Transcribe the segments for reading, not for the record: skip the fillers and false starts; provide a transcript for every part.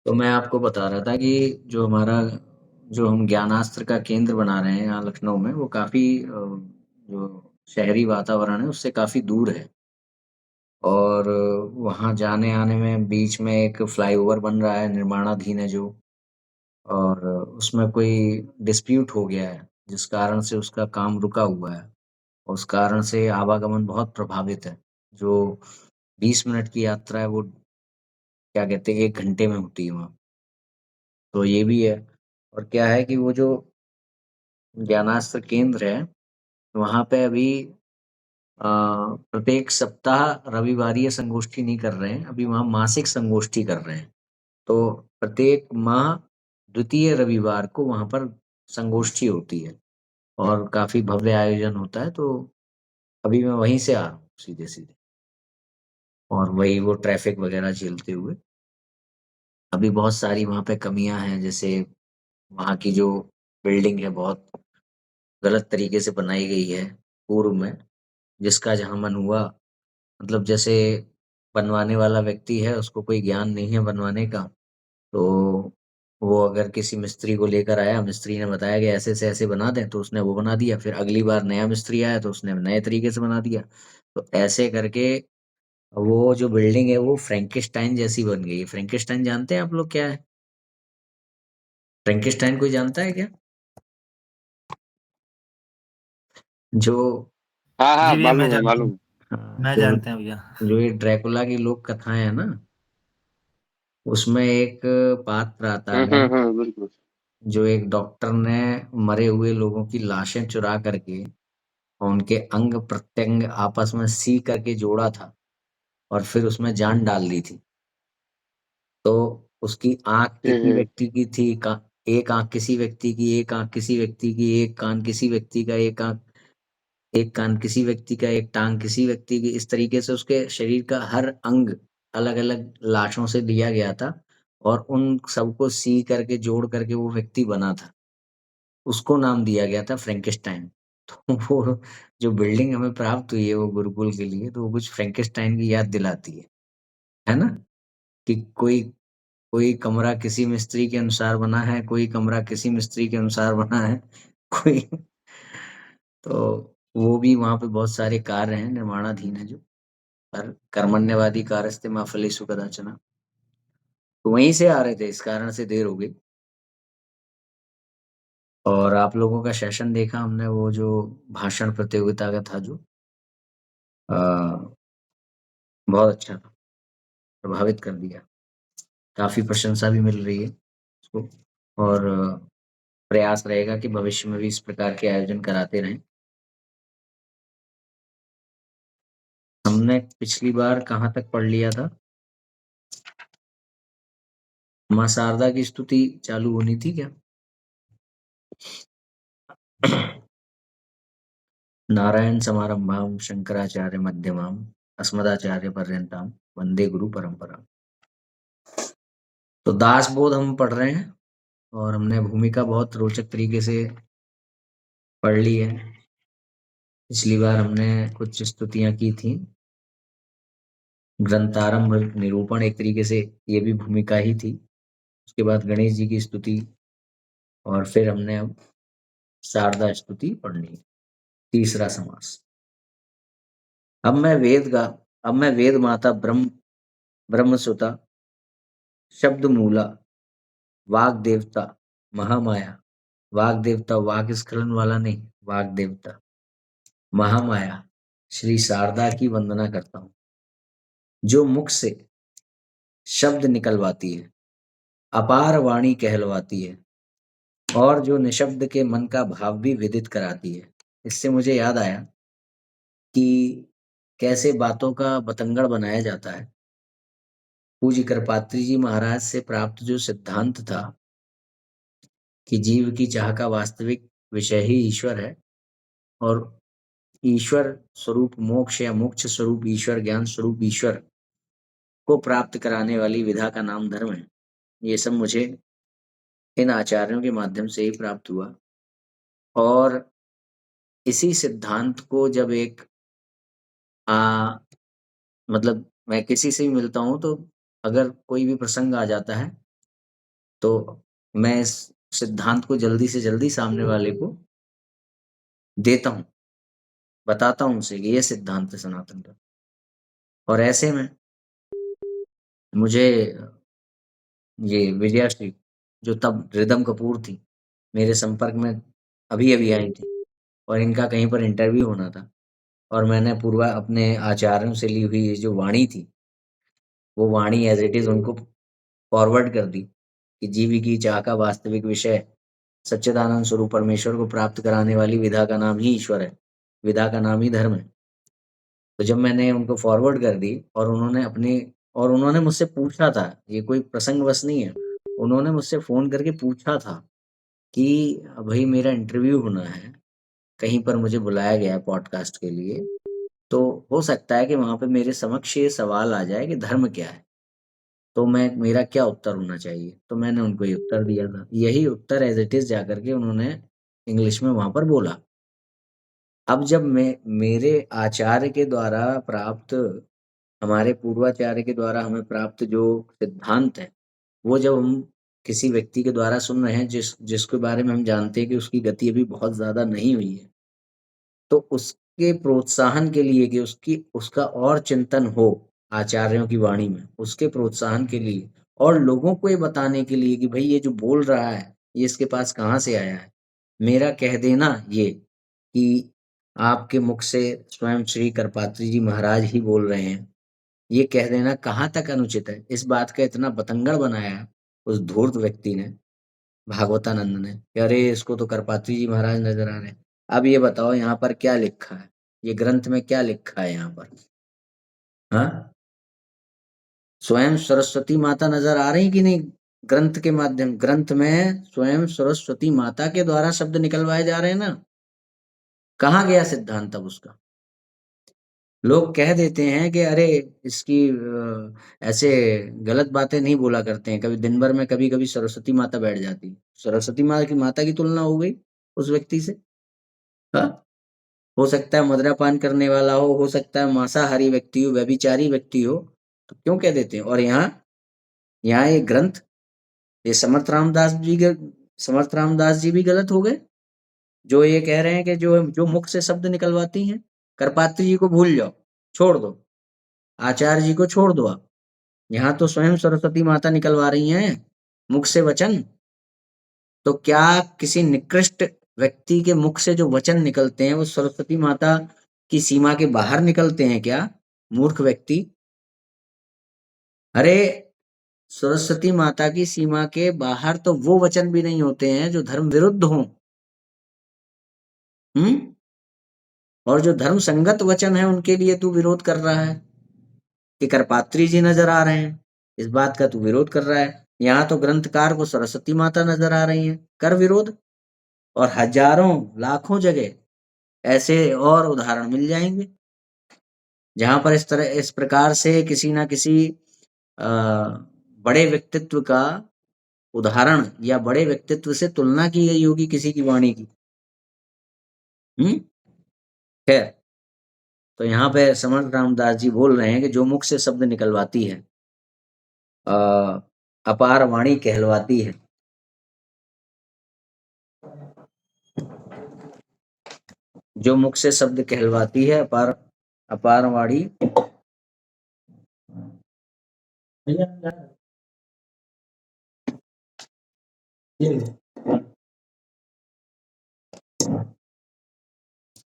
तो मैं आपको बता रहा था कि जो हम ज्ञानास्त्र का केंद्र बना रहे हैं यहाँ लखनऊ में, वो काफ़ी जो शहरी वातावरण है, उससे काफ़ी दूर है। और वहाँ जाने-आने में बीच में एक फ्लाईओवर बन रहा है, निर्माणाधीन है जो, और उसमें कोई डिस्प्यूट हो गया है, जिस कारण से उसका काम रुका हुआ है। उस कारण से आवागमन बहुत प्रभावित है। जो 20 मिनट की यात्रा है, वो क्या कहते हैं 1 घंटे में होती है वहाँ। तो ये भी है। और क्या है कि वो जो ज्ञानास्त्र केंद्र है, वहाँ पे अभी अ, प्रत्येक सप्ताह रविवारीय संगोष्ठी नहीं कर रहे हैं, अभी वहाँ मासिक संगोष्ठी कर रहे हैं। तो प्रत्येक माह द्वितीय रविवार को वहाँ पर संगोष्ठी होती है और काफ़ी भव्य आयोजन होता है, तो अभी मैं वहीं से आ रहा हूँ सीधे-सीधे, और वही वो ट्रैफ़िक वग़ैरह झेलते हुए। अभी बहुत सारी वहाँ पे कमियाँ हैं, जैसे वहाँ की जो बिल्डिंग है बहुत गलत तरीके से बनाई गई है पूर्व में, जिसका जहाँ मन हुआ, मतलब जैसे बनवाने वाला व्यक्ति है, उसको कोई ज्ञान नहीं है बनवाने का, तो वो अगर किसी मिस्त्री को लेकर आया, मिस्त्री ने बताया कि ऐसे से ऐसे बना दें, तो उसने वो बना दिया। फिर अगली बार नया मिस्त्री आया, तो उसने नए तरीके से बना दिया। तो ऐसे करके वो जो बिल्डिंग है, वो फ्रैंकेस्टाइन जैसी बन गई है। फ्रैंकेस्टाइन जानते हैं आप लोग क्या है? फ्रैंकेस्टाइन कोई जानता है क्या? जो हाँ हाँ, जी भैया मैं मालूम है जानता हूँ। मालूम। हाँ, मैं जानता हूँ भैया। जो ये ड्रैकुला की लोक कथाएँ हैं ना, उसमें एक पात्र आता है, बिल्कुल। जो एक डॉक्टर ने मरे हुए लोगों की लाशें चुरा करके और उनके अंग-प्रत्यंग आपस में सी करके जोड़ा था और फिर उसमें जान डाल दी थी। तो उसकी आँख किसी हम्म। व्यक्ति की थी, का एक आँख किसी व्यक्ति की, एक आँख किसी व्यक्ति की, एक कान किसी व्यक्ति का, एक कान किसी व्यक्ति का, एक टाँग किसी व्यक्ति की, इस तरीके से उसके शरीर का हर अंग अलग-अलग लाशों से लिया गया था और उन सबको सी करके, जोड़ करके वो व्यक्ति बना था। उसको नाम दिया गया था फ्रैंकेस्टाइन। तो वो जो बिल्डिंग हमें प्राप्त हुई है वो गुरुकुल के लिए, तो वो कुछ फ्रैंकेस्टाइन की याद दिलाती है ना? कि कोई कोई कमरा किसी मिस्त्री के अनुसार बना है, कोई कमरा किसी मिस्त्री के अनुसार बना है, कोई तो वो भी वहाँ पे बहुत सारे कार्य हैं, निर्माणाधीन है जो, पर कर्मण्यवादी कारस्ते मा फलेषु कदाचन। तो वहीं से आ रहे थे, इस कारण से देर हो गई। और आप लोगों का सेशन देखा हमने, वो जो भाषण प्रतियोगिता का था जो, अ, बहुत अच्छा था, प्रभावित कर दिया। काफ़ी प्रशंसा भी मिल रही है उसको, और प्रयास रहेगा कि भविष्य में भी इस प्रकार के आयोजन कराते रहें। हमने पिछली बार कहाँ तक पढ़ लिया था? माँ शारदा की स्तुति चालू होनी थी क्या? नारायण समारंभां शंकराचार्य मध्यमाम् अस्मदाचार्य पर्यंताम् वंदे गुरु परंपरा। तो दासबोध हम पढ़ रहे हैं और हमने भूमिका बहुत रोचक तरीके से पढ़ ली है। पिछली बार हमने कुछ स्तुतियां की थी। ग्रंथारंभ निरूपण एक तरीके से ये भी भूमिका ही थी। उसके बाद गणेश जी की स्तुति, और फिर हमने अब शारदा स्तुति पढ़नी है, तीसरा समास। अब मैं वेद गा अब मैं वेद माता ब्रह्म सुता शब्द मूला वाग देवता महामाया, वाग देवता वाग स्खलन वाला नहीं, वाग देवता महामाया श्री शारदा की वंदना करता हूँ, जो मुख से शब्द निकलवाती है, अपार वाणी कहलवाती है और जो निशब्द के मन का भाव भी विदित कराती है। इससे मुझे याद आया कि कैसे बातों का बतंगड़ बनाया जाता है। पूज्य कृपात्री जी महाराज से प्राप्त जो सिद्धांत था कि जीव की चाह का वास्तविक विषय ही ईश्वर है, और ईश्वर स्वरूप मोक्ष या मोक्ष स्वरूप ईश्वर, ज्ञान स्वरूप ईश्वर को प्राप्त कराने वाली विधा का नाम धर्म है। ये सब मुझे इन आचार्यों के माध्यम से ही प्राप्त हुआ, और इसी सिद्धांत को जब एक आ, मतलब मैं किसी से भी मिलता हूँ, तो अगर कोई भी प्रसंग आ जाता है, तो मैं इस सिद्धांत को जल्दी से जल्दी सामने वाले को देता हूँ, बताता हूँ उसे कि ये सिद्धांत है सनातन का। और ऐसे में मुझे ये विजयाश्री, जो तब रिदम कपूर थी, मेरे संपर्क में अभी-अभी आई थी और इनका कहीं पर इंटरव्यू होना था और मैंने पूर्वा अपने आचार्यों से ली हुई ये जो वाणी थी, वो वाणी एज़ इट इज़ उनको फॉरवर्ड कर दी कि जीव की चाह का वास्तविक विषय सच्चिदानंद स्वरूप परमेश्वर को प्राप्त कराने वाली विधा का नाम ही ईश्वर है, विधा का नाम ही धर्म है। तो जब मैंने उनको फॉरवर्ड कर दी और उन्होंने मुझसे पूछा था, ये कोई प्रसंगवश नहीं है, उन्होंने मुझसे फ़ोन करके पूछा था कि भई मेरा इंटरव्यू होना है, कहीं पर मुझे बुलाया गया है पॉडकास्ट के लिए, तो हो सकता है कि वहाँ पे मेरे समक्ष ये सवाल आ जाए कि धर्म क्या है? तो मैं मेरा क्या उत्तर होना चाहिए? तो मैंने उनको ये उत्तर दिया था। यही उत्तर एज़ इट इज़ जाकर के उन्होंने इंग्लिश में वहाँ पर बोला। अब जब मैं मेरे आचार्य के द्वारा प्राप्त हमारे पूर्वाचार्य के द्वारा हमें प्राप्त जो सिद्धांत है, वो जब हम किसी व्यक्ति के द्वारा सुन रहे हैं जिसके बारे में हम जानते हैं कि उसकी गति अभी बहुत ज़्यादा नहीं हुई है, तो उसके प्रोत्साहन के लिए कि उसका और चिंतन हो आचार्यों की वाणी में, उसके प्रोत्साहन के लिए और लोगों को ये बताने के लिए कि भई ये जो बोल रहा है, ये इसके पास कहाँ से आया है। मेरा कह देना ये कि आपके मुख से स्वयं श्री करपात्री जी महाराज ही बोल रहे हैं, ये कह देना कहाँ तक अनुचित है? इस बात का इतना बतंगड़ बनाया उस धूर्त व्यक्ति ने, भागवतानंद ने कि अरे! इसको तो करपात्री जी महाराज नज़र आ रहे हैं। अब ये बताओ यहाँ पर क्या लिखा है? ये ग्रंथ में क्या लिखा है यहाँ पर? हाँ? स्वयं सरस्वती माता नज़र आ रही कि नहीं? ग्रंथ में स्वयं सरस्वती माता के द्वारा शब्द निकलवाए जा रहे हैं ना? कहाँ गया सिद्धांत अब उसका? लोग कह देते हैं कि अरे इसकी ऐसे गलत बातें नहीं बोला करते हैं। कभी दिन भर में कभी-कभी सरस्वती माता बैठ जाती है। सरस्वती माता की तुलना हो गई उस व्यक्ति से? हाँ? हो सकता है मदिरापान करने वाला हो सकता है मांसाहारी व्यक्ति हो, व्यभिचारी व्यक्ति हो, तो क्यों कह देते हैं? और यहाँ ये ग्रंथ, ये समर्थ रामदास जी भी गलत हो गए, जो ये कह रहे हैं कि जो जो मुख से शब्द निकलवाती हैं, करपात्री जी को भूल जाओ, छोड़ दो, आचार्य जी को छोड़ दो आप। यहाँ तो स्वयं सरस्वती माता निकलवा रही हैं, मुख से वचन। तो क्या किसी निकृष्ट व्यक्ति के मुख से जो वचन निकलते हैं, वो सरस्वती माता की सीमा के बाहर निकलते हैं क्या? मूर्ख व्यक्ति। अरे! सरस्वती माता की सीमा के बाहर तो वो वचन भी नहीं होते हैं जो धर्म विरुद्ध हों। हुँ? और जो धर्म संगत वचन है उनके लिए तू विरोध कर रहा है कि करपात्री जी नज़र आ रहे हैं। इस बात का तू विरोध कर रहा है। यहाँ तो ग्रंथकार को सरस्वती माता नज़र आ रही हैं। कर विरोध। और हज़ारों, लाखों जगह ऐसे और उदाहरण मिल जाएँगे, जहाँ पर इस प्रकार से किसी न किसी अ, बड़े व्यक्तित्व का उदाहरण या बड़े व्यक्तित्व से तुलना की गई होगी किसी की वाणी की। हुँ? खैर, तो यहाँ पे समर्थ रामदास जी बोल रहे हैं कि जो मुख से शब्द निकलवाती है अ, अपार वाणी कहलवाती है। जो मुख से शब्द कहलवाती है अपार वाणी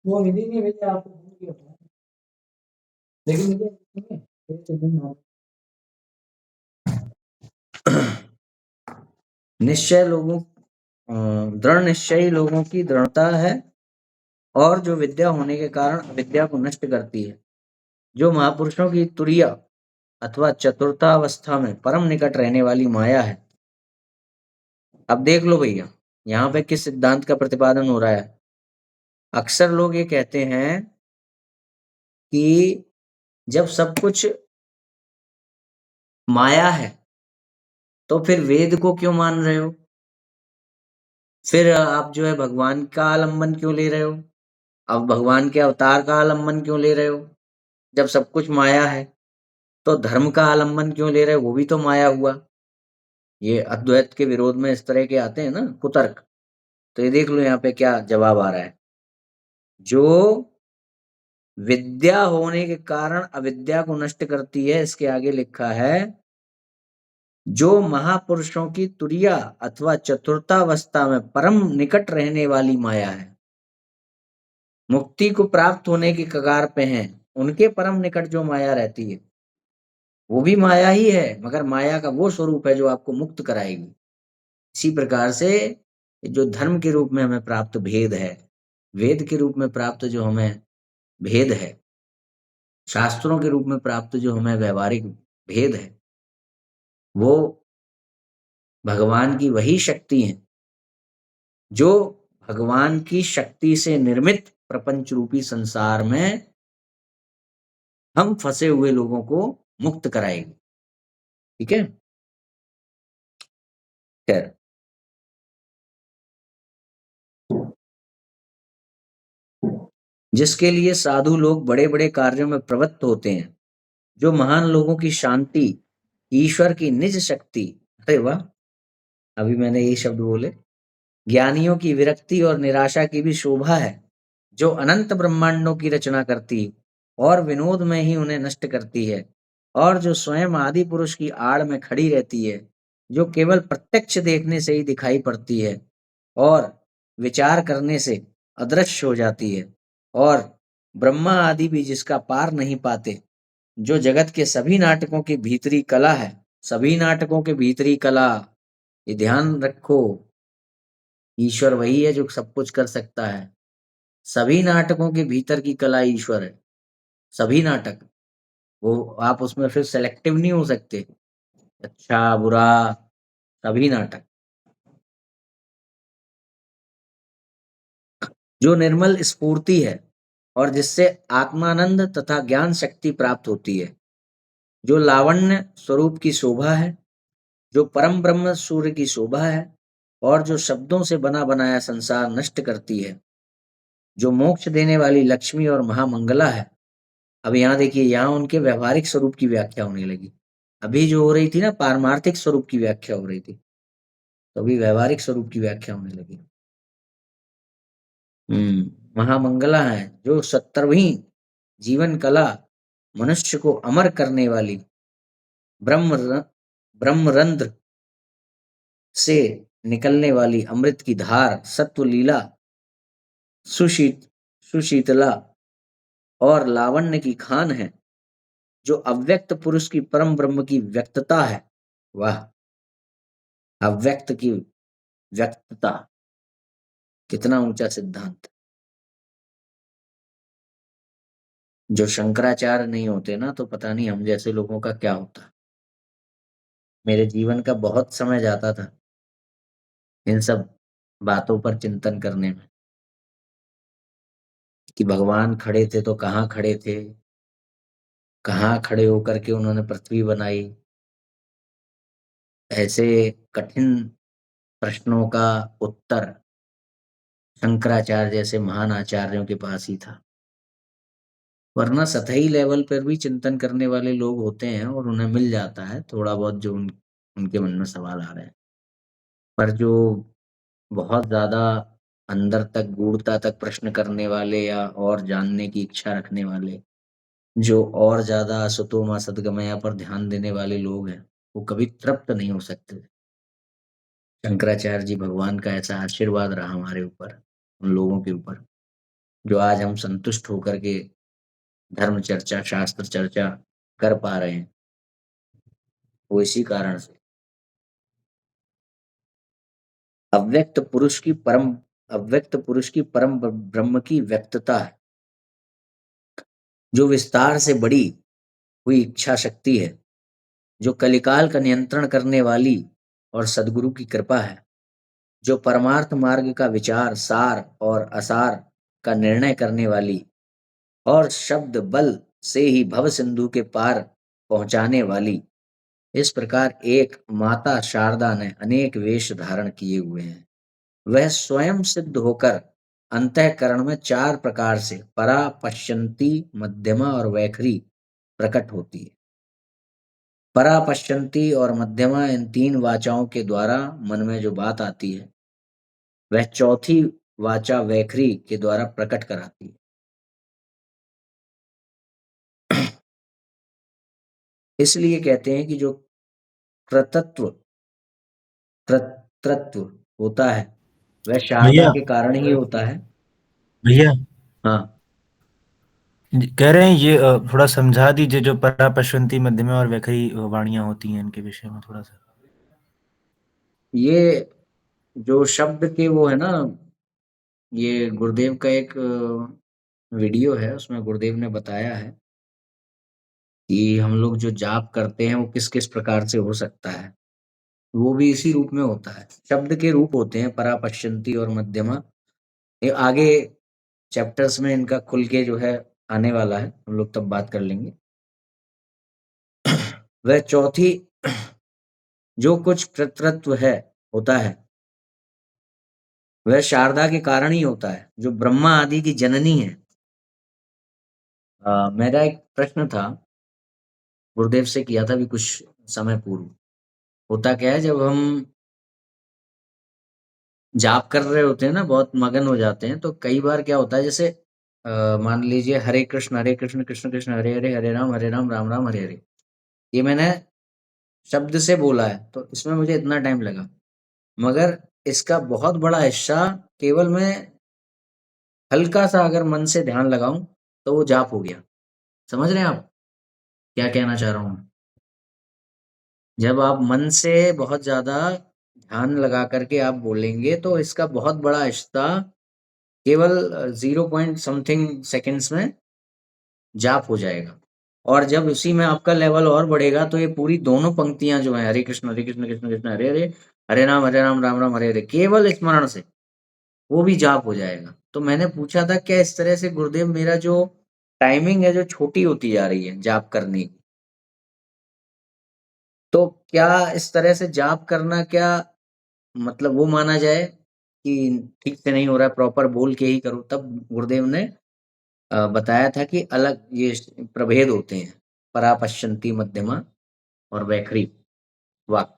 वो हिंदी में भेजा आपको भूल गया था। लेकिन मुझे निश्चय लोगों दृढ़ निश्चयी लोगों की दृढ़ता है और जो विद्या होने के कारण अविद्या को नष्ट करती है। जो महापुरुषों की तुरीय अथवा चतुर्थावस्था में परम निकट रहने वाली माया है। अब देख लो भैया, यहाँ पे किस सिद्धांत का प्रतिपादन हो रहा है। अक्सर लोग ये कहते हैं कि जब सब कुछ माया है, तो फिर वेद को क्यों मान रहे हो? फिर आप जो है भगवान का आलंबन क्यों ले रहे हो? अब भगवान के अवतार का आलंबन क्यों ले रहे हो? जब सब कुछ माया है, तो धर्म का आलंबन क्यों ले रहे हो? वो भी तो माया हुआ। ये अद्वैत के विरोध में इस तरह के आते हैं ना कुतर्क, तो ये देख लो यहाँ पे क्या जवाब आ रहा है। जो विद्या होने के कारण अविद्या को नष्ट करती है, इसके आगे लिखा है जो महापुरुषों की तुरिया अथवा चतुर्थावस्था में परम निकट रहने वाली माया है, मुक्ति को प्राप्त होने की कगार पे हैं, उनके परम निकट जो माया रहती है वो भी माया ही है, मगर माया का वो स्वरूप है जो आपको मुक्त कराएगी। इसी प्रकार से जो धर्म के रूप में हमें प्राप्त भेद है, वेद के रूप में प्राप्त जो हमें भेद है, शास्त्रों के रूप में प्राप्त जो हमें व्यवहारिक भेद है, वो भगवान की वही शक्ति है जो भगवान की शक्ति से निर्मित प्रपंच रूपी संसार में हम फंसे हुए लोगों को मुक्त कराएगी। ठीक है, खैर, जिसके लिए साधु लोग बड़े बड़े कार्यों में प्रवृत्त होते हैं, जो महान लोगों की शांति, ईश्वर की निज शक्ति, अरे वाह, अभी मैंने ये शब्द बोले, ज्ञानियों की विरक्ति और निराशा की भी शोभा है, जो अनंत ब्रह्मांडों की रचना करती और विनोद में ही उन्हें नष्ट करती है, और जो स्वयं आदि पुरुष की आड़ में खड़ी रहती है, जो केवल प्रत्यक्ष देखने से ही दिखाई पड़ती है और विचार करने से अदृश्य हो जाती है, और ब्रह्मा आदि भी जिसका पार नहीं पाते, जो जगत के सभी नाटकों की भीतरी कला है, सभी नाटकों के भीतरी कला, ये ध्यान रखो, ईश्वर वही है जो सब कुछ कर सकता है। सभी नाटकों के भीतर की कला ईश्वर है, सभी नाटक, वो आप उसमें फिर सेलेक्टिव नहीं हो सकते, अच्छा बुरा, सभी नाटक। जो निर्मल स्फूर्ति है और जिससे आत्मानंद तथा ज्ञान शक्ति प्राप्त होती है, जो लावण्य स्वरूप की शोभा है, जो परम ब्रह्म सूर्य की शोभा है, और जो शब्दों से बना बनाया संसार नष्ट करती है, जो मोक्ष देने वाली लक्ष्मी और महामंगला है। अब यहाँ देखिए, यहाँ उनके व्यवहारिक स्वरूप की व्याख्या होने लगी। अभी जो हो रही थी ना, पारमार्थिक स्वरूप की व्याख्या हो रही थी, तो अभी व्यवहारिक स्वरूप की व्याख्या होने लगी। महामंगला है, जो 70वीं जीवन कला, मनुष्य को अमर करने वाली, ब्रह्म ब्रह्मरंध्र से निकलने वाली अमृत की धार, सत्व लीला, सुशीत सुशीतला और लावण्य की खान है, जो अव्यक्त पुरुष की परम ब्रह्म की व्यक्तता है। वाह, अव्यक्त की व्यक्तता, कितना ऊंचा सिद्धांत। जो शंकराचार्य नहीं होते ना, तो पता नहीं हम जैसे लोगों का क्या होता। मेरे जीवन का बहुत समय जाता था इन सब बातों पर चिंतन करने में, कि भगवान खड़े थे तो कहाँ खड़े थे, कहाँ खड़े होकर के उन्होंने पृथ्वी बनाई। ऐसे कठिन प्रश्नों का उत्तर शंकराचार्य जैसे महान आचार्यों के पास ही था। वरना सतही लेवल पर भी चिंतन करने वाले लोग होते हैं और उन्हें मिल जाता है थोड़ा बहुत जो उनके मन में सवाल आ रहे हैं। पर जो बहुत ज़्यादा अंदर तक, गूढ़ता तक प्रश्न करने वाले या और जानने की इच्छा रखने वाले, जो और ज़्यादा असतो मा सद्गमया पर ध्यान देने वाले लोग हैं, वो कभी तृप्त नहीं हो सकते। शंकराचार्य जी भगवान का ऐसा आशीर्वाद रहा हमारे ऊपर, उन लोगों के ऊपर, जो आज हम संतुष्ट होकर के धर्म चर्चा, शास्त्र चर्चा कर पा रहे हैं, वो इसी कारण से। अव्यक्त पुरुष की परम अव्यक्त पुरुष की परम ब्रह्म की व्यक्तता है, जो विस्तार से बड़ी हुई इच्छा शक्ति है, जो कलिकाल का नियंत्रण करने वाली और सद्गुरु की कृपा है, जो परमार्थ मार्ग का विचार, सार और असार का निर्णय करने वाली और शब्द बल से ही भव सिंधु के पार पहुंचाने वाली। इस प्रकार एक माता शारदा ने अनेक वेश धारण किए हुए हैं। वह स्वयं सिद्ध होकर अंतःकरण में 4 प्रकार से परा, पश्यंती, मध्यमा और वैखरी प्रकट होती है। परा, पश्यन्ती और मध्यमा, इन 3 वाचाओं के द्वारा मन में जो बात आती है, वह चौथी वाचा वैखरी के द्वारा प्रकट कराती है। इसलिए कहते हैं कि जो कृतत्व कर्तृत्व होता है, वह शारदा भैया के कारण ही होता है। भैया हाँ, कह रहे हैं ये थोड़ा समझा दीजिए जो परा पश्वंती मध्यमा और वैखरी वाणियां होती हैं इनके विषय में थोड़ा सा। ये जो शब्द के वो है ना, ये गुरुदेव का एक वीडियो है, उसमें गुरुदेव ने बताया है कि हम लोग जो जाप करते हैं वो किस-किस प्रकार से हो सकता है। वो भी इसी रूप में होता है। शब्द के रूप होते हैं परा, पश्यन्ती और मध्यमा। ये आगे चैप्टर्स में इनका खुल के जो है आने वाला है, हम लोग तब बात कर लेंगे। वह चौथी जो कुछ कर्तृत्व है, होता है, वह शारदा के कारण ही होता है, जो ब्रह्मा आदि की जननी है। मेरा एक प्रश्न था, गुरुदेव से किया था अभी कुछ समय पूर्व। होता क्या है जब हम जाप कर रहे होते हैं ना, बहुत मगन हो जाते हैं, तो कई बार क्या होता है जैसे मान लीजिए हरे कृष्ण, कृष्ण कृष्ण हरे हरे, हरे राम, राम राम हरे हरे। ये मैंने शब्द से बोला है, तो इसमें मुझे इतना टाइम लगा। मगर इसका बहुत बड़ा हिस्सा केवल मैं हल्का-सा अगर मन से ध्यान लगाऊँ, तो वो जाप हो गया। समझ रहे हैं आप, क्या कहना चाह रहा हूँ मैं? जब आप मन से बहुत ज़्यादा ध्यान लगा कर के आप बोलेंगे, तो इसका बहुत बड़ा हिस्सा केवल 0 पॉइंट समथिंग सेकंड्स में जाप हो जाएगा। और जब उसी में आपका लेवल और बढ़ेगा, तो ये पूरी दोनों पंक्तियाँ जो हैं, हरे कृष्ण, कृष्ण कृष्ण, हरे हरे, हरे राम, राम हरे हरे, केवल स्मरण से, वो भी जाप हो जाएगा। तो मैंने पूछा था क्या इस तरह से गुरुदेव मेरा जो टाइमिंग है जो छोटी होती जा रही है जाप करने की, तो क्या इस तरह से जाप करना क्या मतलब वो माना जाए कि ठीक से नहीं हो रहा है, प्रॉपर बोल के ही करो? तब गुरुदेव ने बताया था कि अलग ये प्रभेद होते हैं, परा, पश्यन्ती, मध्यमा और वैखरी वाक्।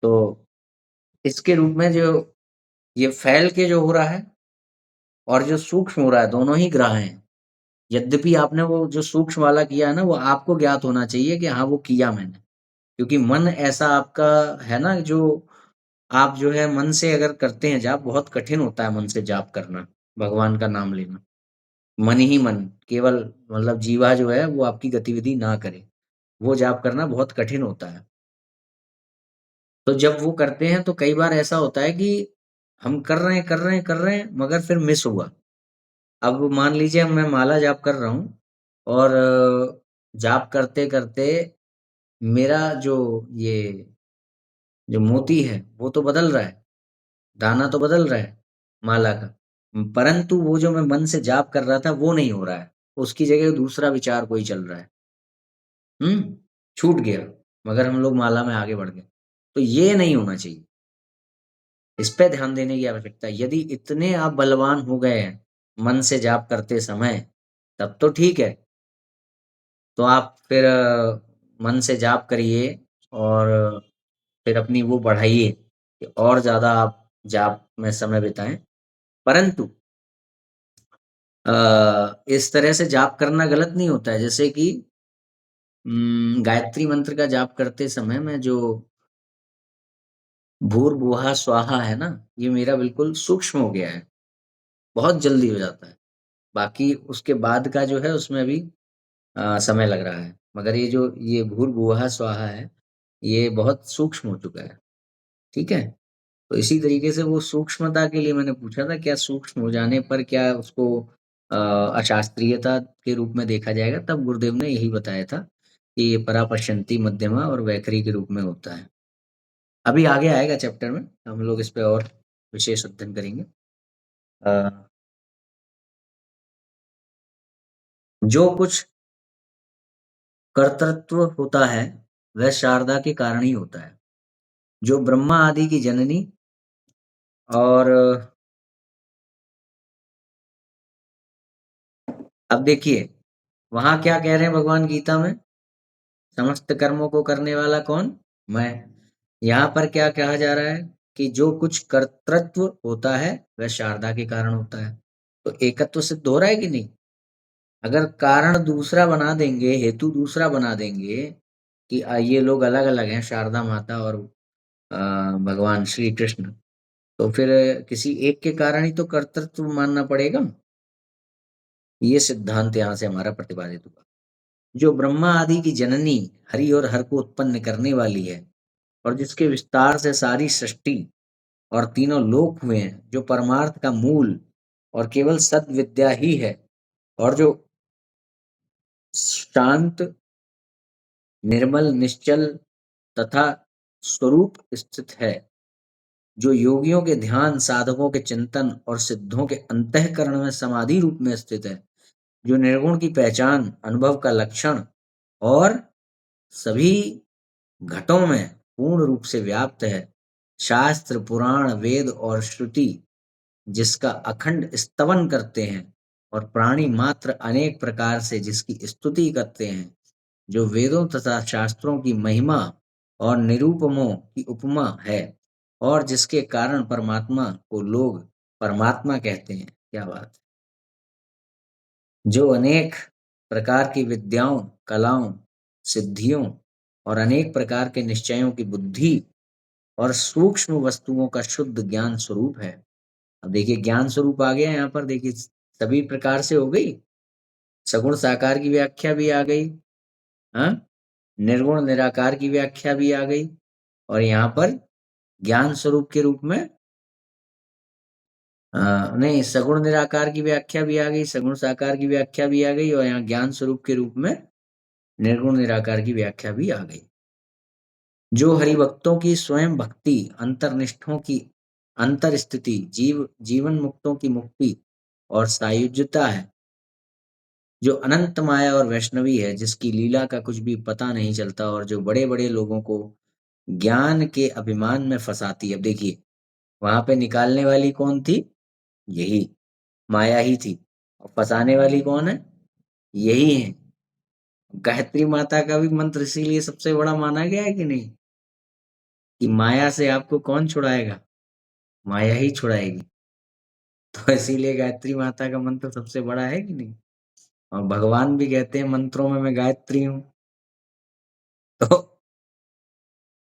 तो इसके रूप में जो ये फैल के जो हो रहा है और जो सूक्ष्म हो रहा है, दोनों ही ग्रह हैं। यद्यपि आपने वो जो सूक्ष्म वाला किया है ना, वो आपको ज्ञात होना चाहिए कि हाँ, वो किया मैंने। क्योंकि मन ऐसा आपका है ना, जो आप जो है मन से अगर करते हैं जाप, बहुत कठिन होता है मन से जाप करना, भगवान का नाम लेना। मन ही मन, केवल मतलब जीवा जो है वो आपकी गतिविधि ना करे, वो जाप करना बहुत कठिन होता है। तो जब वो करते हैं तो कई बार ऐसा होता है कि हम कर रहे हैं मगर फिर मिस हुआ। अब मान लीजिए मैं माला जाप कर रहा हूँ और जाप करते-करते मेरा ये जो मोती है वो तो बदल रहा है, दाना तो बदल रहा है माला का। परंतु वो जो मैं मन से जाप कर रहा था वो नहीं हो रहा है। उसकी जगह दूसरा विचार कोई चल रहा है। हुँ? छूट गया, मगर हम लोग माला में आगे बढ़ गए। तो ये नहीं होना चाहिए। इस पे ध्यान देने की आवश्यकता है। यदि इतने आप बलवान हो गए हैं, मन से जाप करते समय, तब तो ठीक है। तो आप फिर मन से जाप करिए और फिर अपनी वो बढ़ाइए कि और ज़्यादा आप जाप में समय बिताएँ। परंतु इस तरह से जाप करना गलत नहीं होता है। जैसे कि गायत्री मंत्र का जाप करते समय मैं जो भूर्भुवः स्वाहा है ना, ये मेरा बिल्कुल सूक्ष्म हो गया है, बहुत जल्दी हो जाता है। बाकी उसके बाद का जो है उसमें अभी समय लग रहा है। मगर ये जो ये भूर्भुवः स्वाहा है, ये बहुत सूक्ष्म हो चुका है, ठीक है? तो इसी तरीके से वो सूक्ष्मता के लिए मैंने पूछा था, क्या सूक्ष्म हो जाने पर क्या उसको अशास्त्रीयता के रूप में देखा जाएगा? तब गुरुदेव ने यही बताया था कि ये परापश्यन्ती, मध्यमा और वैखरी के रूप में होता है। अभी आगे आएगा चैप्टर में, हम लोग इस पे और विशेष अध्ययन करेंगे। अ, जो कुछ कर्तृत्व होता है, वह शारदा के कारण ही होता है। जो ब्रह्मा आदि की जननी और अब देखिए, वहाँ क्या कह रहे हैं भगवान गीता में? समस्त कर्मों को करने वाला कौन? मैं। यहाँ पर क्या कहा जा रहा है कि जो कुछ कर्तृत्व होता है वह शारदा के कारण होता है। तो एकत्व सिद्ध हो रहा है कि नहीं? अगर कारण दूसरा बना देंगे, हेतु दूसरा बना देंगे कि ये लोग अलग-अलग हैं, शारदा माता और अ, भगवान श्री कृष्ण, तो फिर किसी एक के कारण ही तो कर्तृत्व मानना पड़ेगा। ये सिद्धांत यहाँ से हमारा प्रतिपादित हुआ। जो ब्रह्मा आदि की जननी हरि और हर को उत्पन्न करने वाली है और जिसके विस्तार से सारी सृष्टि और तीनों लोक हुए हैं, जो परमार्थ का मूल और केवल सद्विद्या ही है और जो शांत, निर्मल, निश्चल तथा स्वरूप स्थित है, जो योगियों के ध्यान, साधकों के चिंतन और सिद्धों के अंतःकरण में समाधि रूप में स्थित है, जो निर्गुण की पहचान, अनुभव का लक्षण और सभी घटों में पूर्ण रूप से व्याप्त है। शास्त्र, पुराण, वेद और श्रुति जिसका अखंड स्तवन करते हैं और प्राणी मात्र अनेक प्रकार से जिसकी स्तुति करते हैं, जो वेदों तथा शास्त्रों की महिमा और निरूपमों की उपमा है और जिसके कारण परमात्मा को लोग परमात्मा कहते हैं। क्या बात है! जो अनेक प्रकार की विद्याओं, कलाओं, सिद्धियों और अनेक प्रकार के निश्चयों की बुद्धि और सूक्ष्म वस्तुओं का शुद्ध ज्ञान स्वरूप है। अब देखिए ज्ञान स्वरूप आ गया यहाँ पर, देखिए सभी प्रकार से हो गई। सगुण साकार की व्याख्या भी आ गई, हाँ? निर्गुण निराकार की व्याख्या भी आ गई और यहाँ पर ज्ञान स्वरूप के रूप में नहीं, सगुण निराकार की व्याख्या भी आ गई, सगुण साकार की व्याख्या भी आ गई और यहाँ ज्ञान स्वरूप के रूप में निर्गुण निराकार की व्याख्या भी आ गई। जो हरिभक्तों की स्वयं भक्ति, अंतर्निष्ठों की अंतर स्थिति, जीवन मुक्तों की मुक्ति और सायुज्यता है, जो अनंत माया और वैष्णवी है, जिसकी लीला का कुछ भी पता नहीं चलता और जो बड़े-बड़े लोगों को ज्ञान के अभिमान में फंसाती है। अब देखिए, वहाँ पे निकालने वाली कौन थी? यही, माया ही थी और फँसाने वाली कौन है? यही है। गायत्री माता का भी मंत्र इसीलिए सबसे बड़ा माना गया है कि नहीं? कि माया से आपको कौन छुड़ाएगा? माया ही छुड़ाएगी। तो इसीलिए गायत्री माता का मंत्र सबसे बड़ा है कि नहीं? और भगवान भी कहते हैं मंत्रों में मैं गायत्री हूँ। तो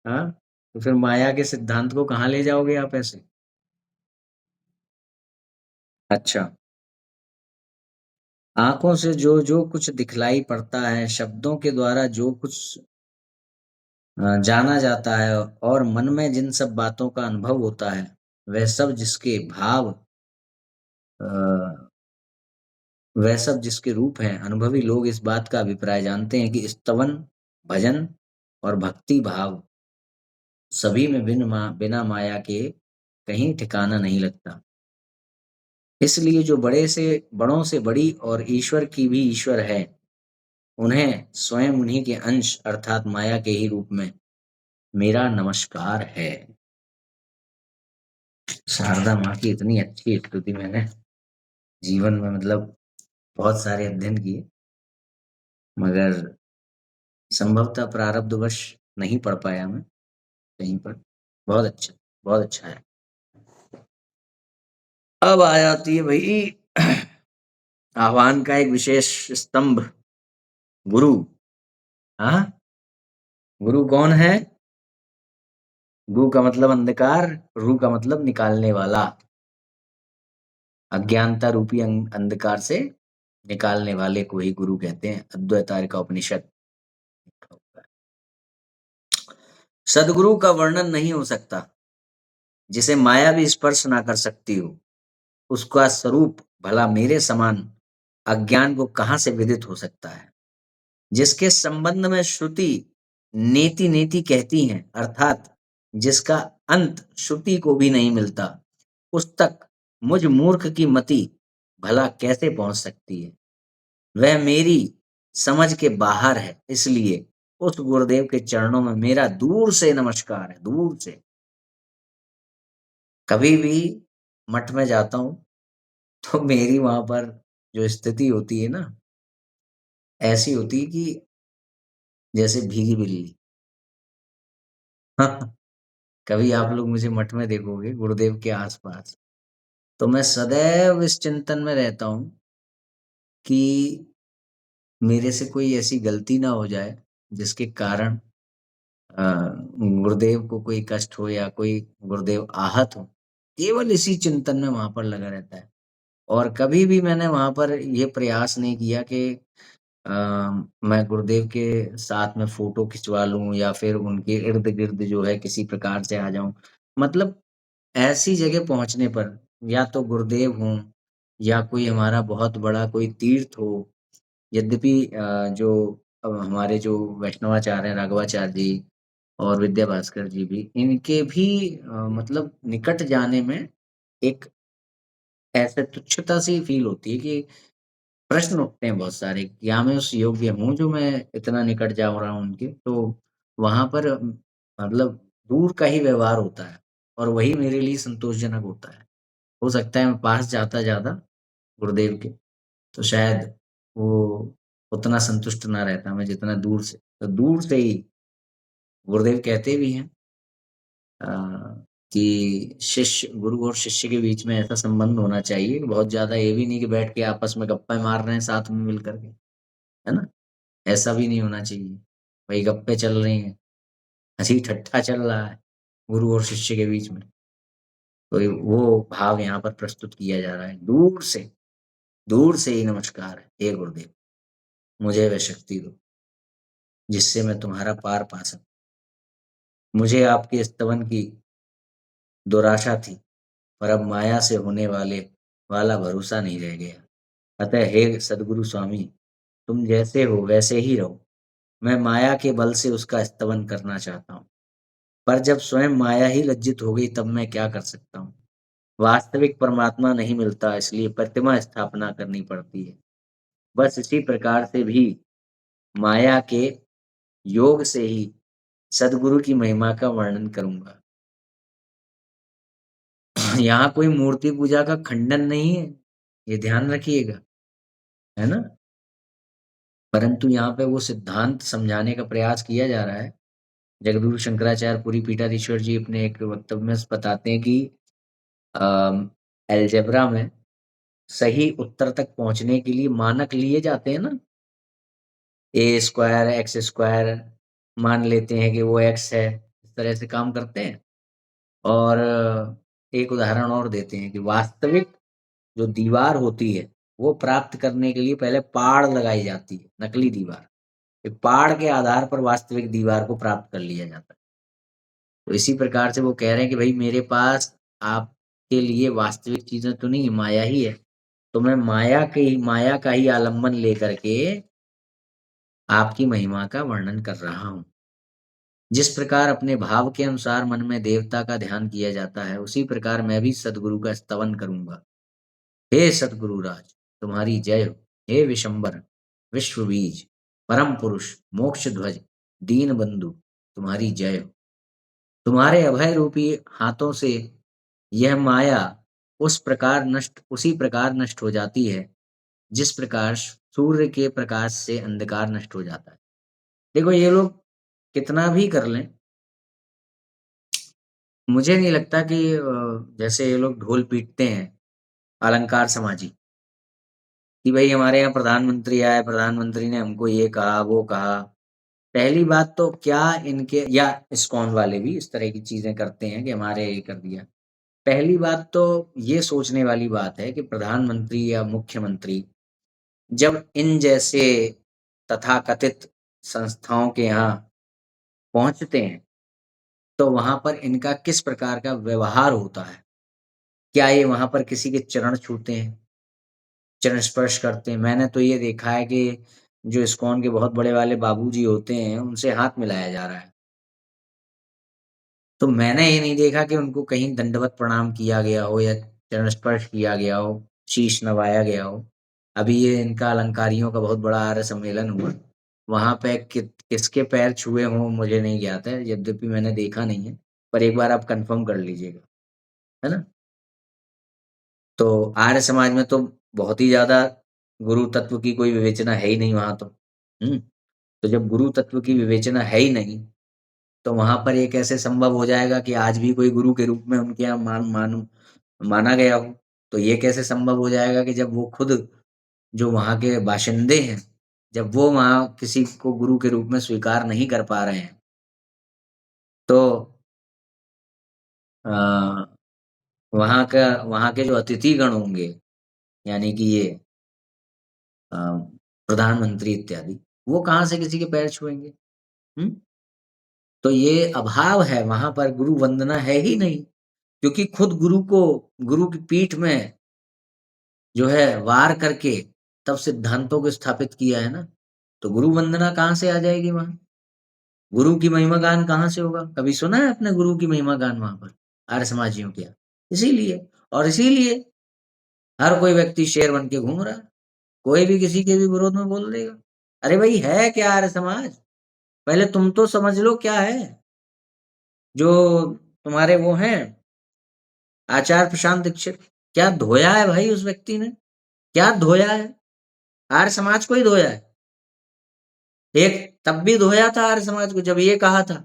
हाँ, तो फिर माया के सिद्धांत को कहाँ ले जाओगे आप ऐसे? अच्छा, आँखों से जो कुछ दिखलाई पड़ता है, शब्दों के द्वारा जो कुछ जाना जाता है और मन में जिन सब बातों का अनुभव होता है, वह सब जिसके भाव अ, वह सब जिसके रूप हैं, अनुभवी लोग इस बात का अभिप्राय जानते हैं कि स्तवन, भजन और भक्ति भाव सभी में बिना माया के कहीं ठिकाना नहीं लगता। इसलिए जो बड़ों से बड़ी और ईश्वर की भी ईश्वर है, उन्हें स्वयं उन्हीं के अंश अर्थात माया के ही रूप में मेरा नमस्कार है। शारदा माँ की इतनी अच्छी स्तुति मैंने जीवन में मतलब बहुत सारे अध्ययन किए, मगर संभवतः प्रारब्धवश नहीं पढ़ पाया मैं कहीं पर। बहुत अच्छा है। अब आ जाती है भई आह्वान का एक विशेष स्तंभ, गुरु। हाँ? गुरु कौन है? गु का मतलब अंधकार, रु का मतलब निकालने वाला। अज्ञानता रूपी अंधकार से निकालने वाले को ही गुरु कहते हैं। अद्वैतार्य का उपनिषद। सदगुरु का वर्णन नहीं हो सकता, जिसे माया भी स्पर्श ना कर सकती हो। उसका स्वरूप भला मेरे समान अज्ञान को कहाँ से विदित हो सकता है? जिसके संबंध में श्रुति नेति-नेति कहती हैं, अर्थात जिसका अंत श्रुति को भी नहीं मिलता, उस तक मुझ मूर्ख की मति भला कैसे पहुँच सकती है? वह मेरी समझ के बाहर है, इसलिए उस गुरुदेव के चरणों में मेरा दूर से नमस्कार है, दूर से। कभी भी मठ में जाता हूँ, तो मेरी वहाँ पर जो स्थिति होती है ना, ऐसी होती है कि जैसे भीगी बिल्ली। कभी आप लोग मुझे मठ में देखोगे गुरुदेव के आस-पास, तो मैं सदैव इस चिंतन में रहता हूँ कि मेरे से कोई ऐसी गलती ना हो जाए, जिसके कारण गुरुदेव को कोई कष्ट हो या कोई गुरुदेव आहत हो। केवल इसी चिंतन में वहाँ पर लगा रहता है। और कभी भी मैंने वहाँ पर ये प्रयास नहीं किया कि अ, मैं गुरुदेव के साथ में फ़ोटो खिंचवा लूँ या फिर उनके इर्द-गिर्द जो है किसी प्रकार से आ जाऊँ। मतलब ऐसी जगह पहुँचने पर या तो गुरुदेव हों या कोई हमारा बहुत बड़ा कोई तीर्थ हो। यद्यपि जो हमारे जो वैष्णवाचार्य हैं राघवाचार्य जी और विद्या भास्कर जी भी, इनके भी मतलब निकट जाने में एक ऐसे तुच्छता सी फ़ील होती है कि प्रश्न उठते हैं बहुत सारे, क्या मैं उस योग्य हूँ जो मैं इतना निकट जा रहा हूँ उनके? तो वहाँ पर मतलब दूर का ही व्यवहार होता है और वही मेरे लिए संतोषजनक होता है। हो सकता है मैं पास जाता ज़्यादा गुरुदेव के, तो शायद वो उतना संतुष्ट ना रहता मैं जितना दूर से। तो दूर से ही गुरुदेव कहते भी हैं अ, कि शिष्य गुरु और शिष्य के बीच में ऐसा संबंध होना चाहिए, बहुत ज़्यादा ये भी नहीं कि बैठ के आपस में गप्पे मार रहे हैं साथ में मिल कर के, है ना? ऐसा भी नहीं होना चाहिए। वही गप्पे चल रही हैं, हँसी-ठट्ठा चल रहा है, गुरु और शिष्य के बीच में। तो ये वो भाव यहाँ पर प्रस्तुत किया जा रहा है। दूर से ही नमस्कार है, हे गुरुदेव, मुझे वह शक्ति दो, जिससे मैं तुम्हारा पार पा सकूँ। मुझे आपके स्तवन की दुराशा थी, पर अब माया से होने वाला भरोसा नहीं रह गया। अतः हे सद्गुरु स्वामी, तुम जैसे हो वैसे ही रहो। मैं माया के बल से उसका स्तवन करना चाहता हूँ। पर जब स्वयं माया ही लज्जित हो गई तब मैं क्या कर सकता हूँ? वास्तविक परमात्मा नहीं मिलता इसलिए प्रतिमा स्थापना करनी पड़ती है। बस इसी प्रकार से भी माया के योग से ही सद्गुरु की महिमा का वर्णन करूँगा। यहाँ कोई मूर्ति पूजा का खंडन नहीं है, ये ध्यान रखिएगा, है ना? परंतु यहाँ पे वो सिद्धांत समझाने का प्रयास किया जा रहा है। जगद्गुरु शंकराचार्य पुरी पीठाधीश्वर जी अपने एक वक्तव्य में बताते हैं कि अलजेब्रा में सही उत्तर तक पहुँचने के लिए मानक लिए जाते हैं ना, ए स्क्वायर, एक्स स्क्वायर मान लेते हैं कि वो एक्स है, इस तरह से काम करते हैं। और एक उदाहरण और देते हैं कि वास्तविक जो दीवार होती है, वो प्राप्त करने के लिए पहले पाड़ लगाई जाती है, नकली दीवार। फिर पाड़ के आधार पर वास्तविक दीवार को प्राप्त कर लिया जाता है। तो इसी प्रकार से वो कह रहे हैं कि भई मेरे पास आपके लिए वास्तविक चीज़ें तो नहीं है, माया ही है। तो मैं माया का ही आलंबन लेकर के आपकी महिमा का वर्णन कर रहा हूँ। जिस प्रकार अपने भाव के अनुसार मन में देवता का ध्यान किया जाता है, उसी प्रकार मैं भी सद्गुरु का स्तवन करूँगा। हे सद्गुरुराज, तुम्हारी जय हो। हे विशंबर, विश्व बीज, परम पुरुष, मोक्ष ध्वज, दीन बंधु, तुम्हारी जय हो। तुम्हारे अभय रूपी हाथों से यह माया उसी प्रकार नष्ट हो जाती है, जिस प्रकार सूर्य के प्रकाश से अंधकार नष्ट हो जाता है। देखो ये लोग कितना भी कर लें, मुझे नहीं लगता कि जैसे ये लोग ढोल पीटते हैं, अलंकार समाजी, कि भई हमारे यहाँ प्रधानमंत्री आए, प्रधानमंत्री ने हमको ये कहा, वो कहा। पहली बात तो क्या इनके या इस्कॉन वाले भी इस तरह की चीज़ें करते हैं कि हमारे ये कर दिया। पहली बात तो ये सोचने वाली बात है कि प्रधानमंत्री या मुख्यमंत्री जब इन जैसे तथाकथित संस्थाओं के यहाँ पहुँचते हैं, तो वहाँ पर इनका किस प्रकार का व्यवहार होता है? क्या ये वहाँ पर किसी के चरण छूते हैं, चरण स्पर्श करते हैं? मैंने तो ये देखा है कि जो इस्कॉन के बहुत बड़े वाले बाबूजी होते हैं, उनसे हाथ मिलाया जा रहा है। तो मैंने ये नहीं देखा कि उनको कहीं दंडवत प्रणाम किया गया हो या चरण स्पर्श किया गया हो, शीश नवाया गया हो। अभी ये इनका अलंकारियों का बहुत बड़ा आर्य सम्मेलन हुआ। वहाँ पे किसके पैर छुए हों मुझे नहीं ज्ञात है, यद्यपि मैंने देखा नहीं है, पर एक बार आप कन्फर्म कर लीजिएगा, है ना? तो आर्य समाज में तो बहुत ही ज़्यादा गुरु तत्व की कोई विवेचना है ही नहीं वहाँ तो। हुँ? तो जब गुरु तत्व की विवेचना है ही नहीं, तो वहां पर ये कैसे संभव हो जाएगा कि आज भी कोई गुरु के रूप में उनके यहाँ माना गया हो। तो ये कैसे संभव हो जाएगा कि जब वो खुद, जो वहां के बाशिंदे हैं, जब वो वहां किसी को गुरु के रूप में स्वीकार नहीं कर पा रहे हैं, तो आ, वहां के जो अतिथि गण होंगे, यानी कि ये अ, प्रधानमंत्री इत्यादि, वो कहाँ से किसी के पैर छुएंगे? हम्म। तो ये अभाव है, वहां पर गुरु वंदना है ही नहीं, क्योंकि खुद गुरु की पीठ में जो है वार करके तब सिद्धांतों को स्थापित किया है ना। तो गुरु वंदना कहाँ से आ जाएगी वहां? गुरु की महिमा गान कहाँ से होगा? कभी सुना है अपने गुरु की महिमा गान वहां पर आर्य समाजियों के यहाँ? इसीलिए, और इसीलिए हर कोई व्यक्ति शेर बन के घूम रहा है, कोई भी किसी के भी विरोध में बोल देगा। अरे भाई, है क्या आर्य समाज? पहले तुम तो समझ लो क्या है। जो तुम्हारे वो हैं आचार्य प्रशांत दीक्षित, क्या धोया है भाई उस व्यक्ति ने? क्या धोया है? आर्य समाज को ही धोया है। एक तब भी धोया था आर्य समाज को, जब ये कहा था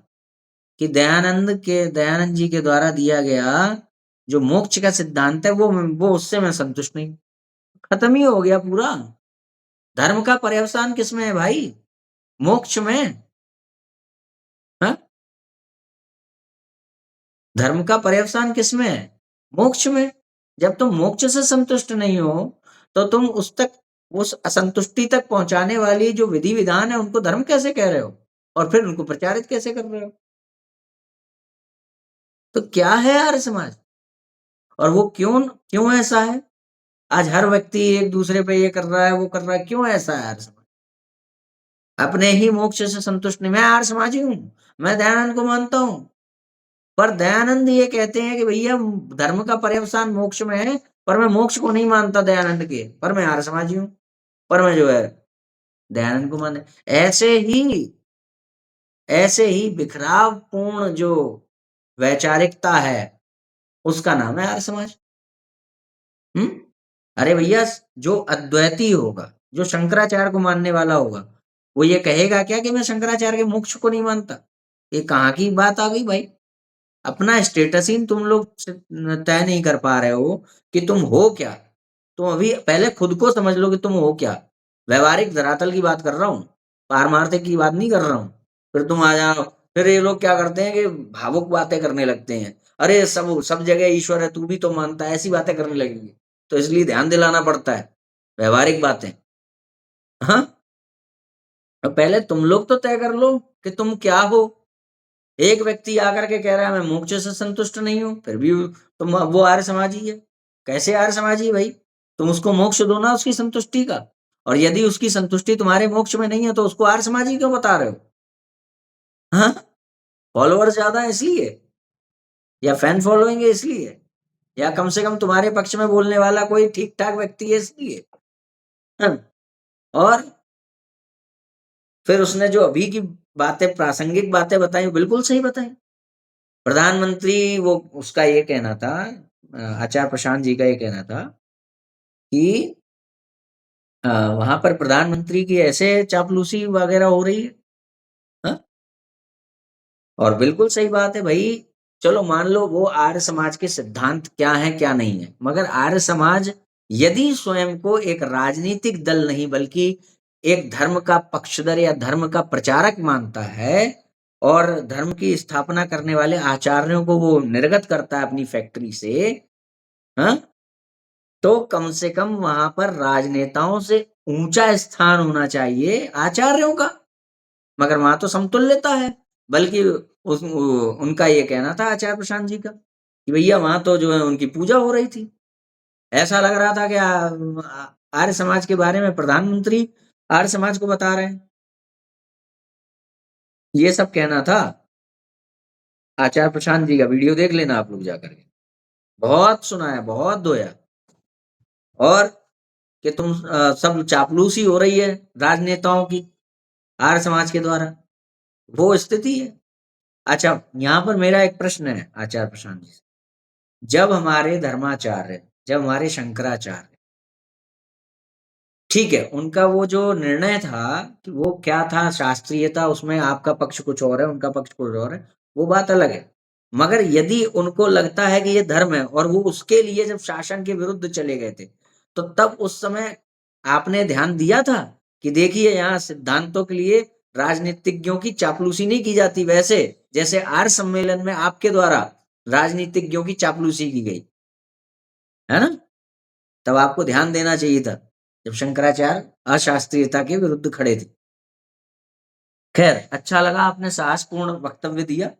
कि दयानंद जी के द्वारा दिया गया जो मोक्ष का सिद्धांत है, वो उससे मैं संतुष्ट नहीं। खत्म ही हो गया पूरा। धर्म का पर्यवसान किसमें है भाई? मोक्ष में। हाँ? धर्म का पर्यवसान किसमें है? मोक्ष में। जब तुम मोक्ष से संतुष्ट नहीं हो, तो तुम उस असंतुष्टि तक पहुंचाने वाली जो विधि विधान है उनको धर्म कैसे कह रहे हो? और फिर उनको प्रचारित कैसे कर रहे हो? तो क्या है आर्य समाज? और वो क्यों क्यों ऐसा है? आज हर व्यक्ति एक दूसरे पे ये कर रहा है, वो कर रहा है, क्यों ऐसा है आर्य समाज? अपने ही मोक्ष से संतुष्ट नहीं। मैं आर्य समाजी हूं, मैं दयानंद को मानता हूं, पर दयानंद ये कहते हैं कि भैया धर्म का पर्यवसान मोक्ष में है, पर मैं मोक्ष को नहीं मानता दयानंद के, पर मैं आर्य समाजी हूं, पर मैं जो है दयानंद को माने। ऐसे ही बिखराव पूर्ण जो वैचारिकता है, उसका नाम है आर्य समाज। हम्म। अरे भैया, जो अद्वैती होगा, जो शंकराचार्य को मानने वाला होगा, वो ये कहेगा क्या कि मैं शंकराचार्य के मोक्ष को नहीं मानता? ये कहाँ की बात आ गई भाई? अपना स्टेटस ही तुम लोग तय नहीं कर पा रहे हो कि तुम हो क्या। तुम अभी पहले खुद को समझ लो कि तुम हो क्या। व्यवहारिक धरातल की बात कर रहा हूँ, पारमार्थिक की बात नहीं कर रहा हूँ। फिर तुम आ जाओ। फिर ये लोग क्या करते हैं कि भावुक बातें करने लगते हैं। अरे सब सब जगह ईश्वर है, तू भी तो मानता है, ऐसी बातें करने लगेंगे। तो इसलिए ध्यान दिलाना पड़ता है, व्यवहारिक बातें। हाँ। और पहले तुम लोग तो तय कर लो कि तुम क्या हो। एक व्यक्ति आकर के कह रहा है मैं मोक्ष से संतुष्ट नहीं हूं, फिर भी तुम, वो आर्य समाजी है। कैसे आर्य समाजी है भाई? तुम उसको मोक्ष दो ना उसकी संतुष्टि का। और यदि उसकी संतुष्टि तुम्हारे मोक्ष में नहीं है, तो उसको आर्य समाजी क्यों बता रहे हो? हाँ। फॉलोअर ज्यादा है इसलिए, या फैन फॉलोइंग है इसलिए, या कम से कम तुम्हारे पक्ष में बोलने वाला कोई ठीक ठाक व्यक्ति है इसलिए? हाँ। और फिर उसने जो अभी की बातें, प्रासंगिक बातें बताई, वो बिल्कुल सही बताई। प्रधानमंत्री, वो उसका ये कहना था, आचार्य प्रशांत जी का ये कहना था कि वहां पर प्रधानमंत्री की ऐसे चापलूसी वगैरह हो रही है। हाँ? और बिल्कुल सही बात है भाई। चलो मान लो वो आर्य समाज के सिद्धांत क्या है क्या नहीं है, मगर आर्य समाज यदि स्वयं को एक राजनीतिक दल नहीं, बल्कि एक धर्म का पक्षधर या धर्म का प्रचारक मानता है, और धर्म की स्थापना करने वाले आचार्यों को वो निर्गत करता है अपनी फैक्ट्री से, हाँ, तो कम से कम वहां पर राजनेताओं से ऊंचा स्थान होना चाहिए आचार्यों का। मगर वहां तो समतुल्यता है। बल्कि उनका ये कहना था आचार्य प्रशांत जी का कि भैया वहां तो जो है उनकी पूजा हो रही थी। ऐसा लग रहा था कि आर्य समाज के बारे में प्रधानमंत्री आर्य समाज को बता रहे हैं। ये सब कहना था आचार्य प्रशांत जी का। वीडियो देख लेना आप लोग जाकर के। बहुत सुना है, बहुत धोया। और कि तुम सब चापलूसी हो रही है राजनेताओं की आर्य समाज के द्वारा, वो स्थिति है। अच्छा, यहाँ पर मेरा एक प्रश्न है आचार्य प्रशांत जी से। जब हमारे धर्माचार्य, जब हमारे शंकराचार्य ठीक है, उनका वो जो निर्णय था कि वो क्या था, शास्त्रीयता, उसमें आपका पक्ष कुछ और है, उनका पक्ष कुछ और है, वो बात अलग है। मगर यदि उनको लगता है कि ये धर्म है और वो उसके लिए जब शासन के विरुद्ध चले गए थे, तो तब उस समय आपने ध्यान दिया था कि देखिए यहाँ सिद्धांतों के लिए राजनीतिज्ञों की चापलूसी नहीं की जाती, वैसे जैसे आर्य सम्मेलन में आपके द्वारा राजनीतिज्ञों की चापलूसी की गई, है ना? तब आपको ध्यान देना चाहिए था जब शंकराचार्य अशास्त्रीयता के विरुद्ध खड़े थे। खैर, अच्छा लगा आपने साहसपूर्ण वक्तव्य दिया।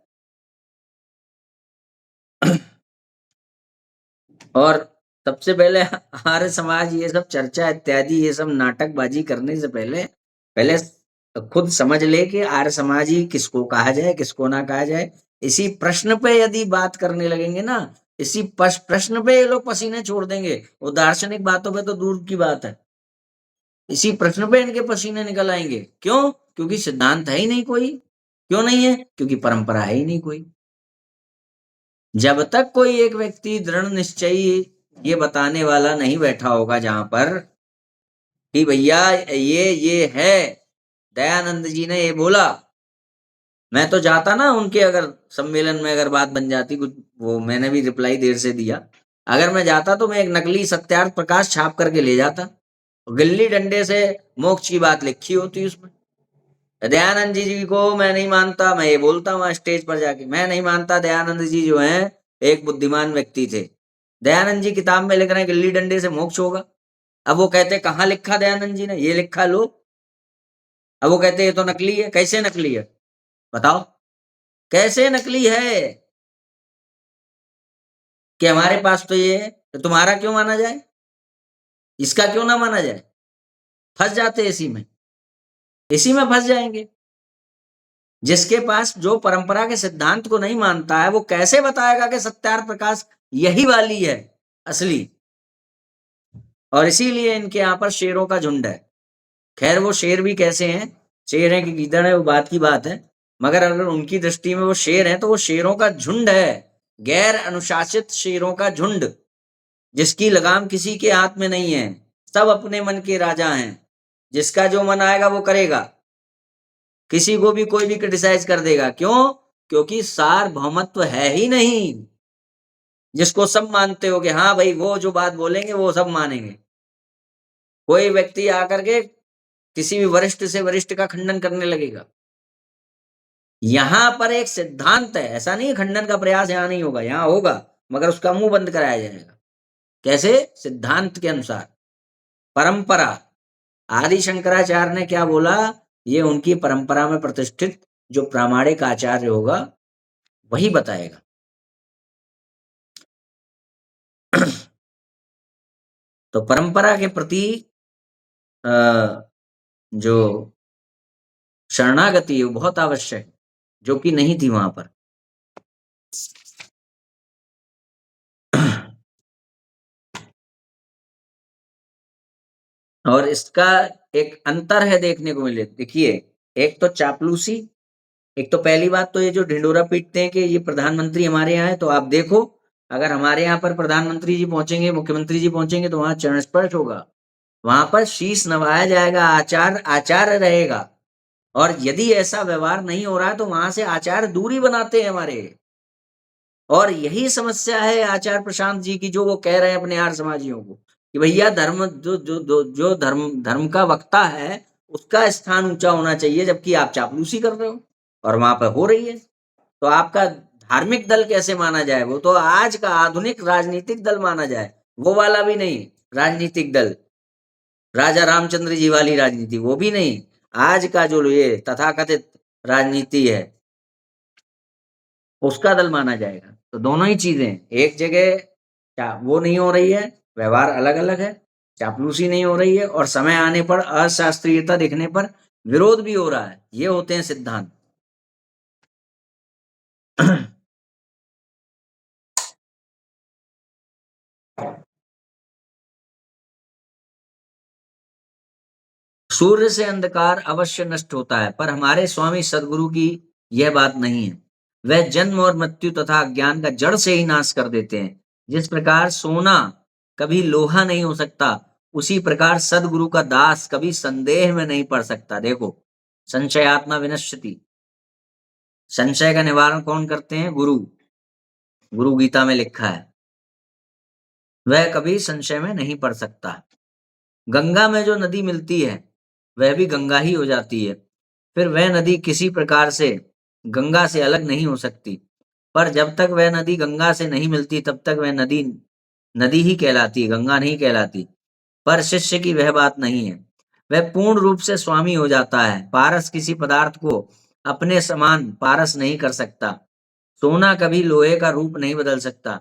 और सबसे पहले आर्य समाज ये सब चर्चा इत्यादि ये सब नाटकबाजी करने से पहले पहले खुद समझ ले कि आर्य समाज ही किसको कहा जाए, किसको ना कहा जाए। इसी प्रश्न पे यदि बात करने लगेंगे ना, इसी प्रश्न पे ये लोग पसीने छोड़ देंगे। वो दार्शनिक बातों पे तो दूर की बात है, इसी प्रश्न पे इनके पसीने निकल आएंगे। क्यों? क्योंकि सिद्धांत है ही नहीं कोई। क्यों नहीं है? क्योंकि परंपरा है ही नहीं कोई। जब तक कोई एक व्यक्ति दृढ़ निश्चयी ये बताने वाला नहीं बैठा होगा जहां पर कि भैया ये है, दयानंद जी ने ये बोला, मैं तो जाता ना उनके, अगर सम्मेलन में अगर बात बन जाती कुछ, वो मैंने भी रिप्लाई देर से दिया, अगर मैं जाता तो मैं एक नकली सत्यार्थ प्रकाश छाप करके ले जाता, गिल्ली डंडे से मोक्ष की बात लिखी होती उसमें। दयानंद जी को मैं नहीं मानता, मैं ये बोलता हूँ स्टेज पर जाके, मैं नहीं मानता दयानंद जी जो हैं एक बुद्धिमान व्यक्ति थे। दयानंद जी किताब में लिख रहे हैं गिल्ली डंडे से मोक्ष होगा। अब वो कहते कहाँ लिखा दयानंद जी ने, ये लिखा लो। अब वो कहते ये तो नकली है। कैसे नकली है बताओ, कैसे नकली है? कि हमारे पास तो ये है, तो तुम्हारा क्यों माना जाए, इसका क्यों ना माना जाए? फंस जाते इसी में फंस जाएंगे। जिसके पास जो परंपरा के सिद्धांत को नहीं मानता है, वो कैसे बताएगा कि सत्यार्थ प्रकाश यही वाली है असली? और इसीलिए इनके यहाँ पर शेरों का झुंड है। खैर वो शेर भी कैसे हैं, शेर है कि गीदड़ है वो बात की बात है, मगर अगर उनकी दृष्टि में वो शेर है तो वो शेरों का झुंड है, गैर अनुशासित शेरों का झुंड, जिसकी लगाम किसी के हाथ में नहीं है, सब अपने मन के राजा हैं, जिसका जो मन आएगा वो करेगा, किसी को भी कोई भी क्रिटिसाइज कर देगा। क्यों? क्योंकि सार्वभौमत्व है ही नहीं, जिसको सब मानते हो कि हाँ भाई वो जो बात बोलेंगे वो सब मानेंगे। कोई व्यक्ति आकर के किसी भी वरिष्ठ से वरिष्ठ का खंडन करने लगेगा। यहां पर एक सिद्धांत है, ऐसा नहीं है खंडन का प्रयास यहां नहीं होगा, यहां होगा, मगर उसका मुंह बंद कराया जाएगा। कैसे? सिद्धांत के अनुसार, परंपरा। आदि शंकराचार्य ने क्या बोला, ये उनकी परंपरा में प्रतिष्ठित जो प्रामाणिक आचार्य होगा वही बताएगा। तो परंपरा के प्रति जो शरणागति है वो बहुत आवश्यक है, जो कि नहीं थी वहां पर। और इसका एक अंतर है देखने को मिले। देखिए, एक तो चापलूसी, एक तो पहली बात तो ये जो ढिंडोरा पीटते हैं कि ये प्रधानमंत्री हमारे यहाँ है, तो आप देखो अगर हमारे यहाँ पर प्रधानमंत्री जी पहुंचेंगे, मुख्यमंत्री जी पहुंचेंगे, तो वहां चरण स्पर्श होगा, वहां पर शीश नवाया जाएगा, आचार आचार रहेगा। और यदि ऐसा व्यवहार नहीं हो रहा है तो वहां से आचार दूरी बनाते हैं हमारे। और यही समस्या है आचार्य प्रशांत जी की, जो वो कह रहे हैं अपने आर्य समाजियों को कि भैया धर्म जो धर्म का वक्ता है उसका स्थान ऊंचा होना चाहिए, जबकि आप चापलूसी कर रहे हो और वहां पर हो रही है। तो आपका धार्मिक दल कैसे माना जाए? वो तो आज का आधुनिक राजनीतिक दल माना जाए, वो वाला भी नहीं राजनीतिक दल, राजा रामचंद्र जी वाली राजनीति वो भी नहीं, आज का जो ये तथाकथित राजनीति है उसका दल माना जाएगा। तो दोनों ही चीजें एक जगह वो नहीं हो रही है, व्यवहार अलग अलग है, चापलूसी नहीं हो रही है, और समय आने पर अशास्त्रीयता दिखने पर विरोध भी हो रहा है। ये होते हैं सिद्धांत। सूर्य से अंधकार अवश्य नष्ट होता है, पर हमारे स्वामी सदगुरु की यह बात नहीं है। वह जन्म और मृत्यु तथा ज्ञान का जड़ से ही नाश कर देते हैं। जिस प्रकार सोना कभी लोहा नहीं हो सकता, उसी प्रकार सदगुरु का दास कभी संदेह में नहीं पड़ सकता। देखो, संशयात्मा विनश्यति, संशय का निवारण कौन करते हैं? गुरु। गुरु गीता में लिखा है, वह कभी संशय में नहीं पड़ सकता। गंगा में जो नदी मिलती है वह भी गंगा ही हो जाती है, फिर वह नदी किसी प्रकार से गंगा से अलग नहीं हो सकती। पर जब तक वह नदी गंगा से नहीं मिलती तब तक वह नदी नदी ही कहलाती है, गंगा नहीं कहलाती। पर शिष्य की वह बात नहीं है, वह पूर्ण रूप से स्वामी हो जाता है। पारस किसी पदार्थ को अपने समान पारस नहीं कर सकता, सोना कभी लोहे का रूप नहीं बदल सकता,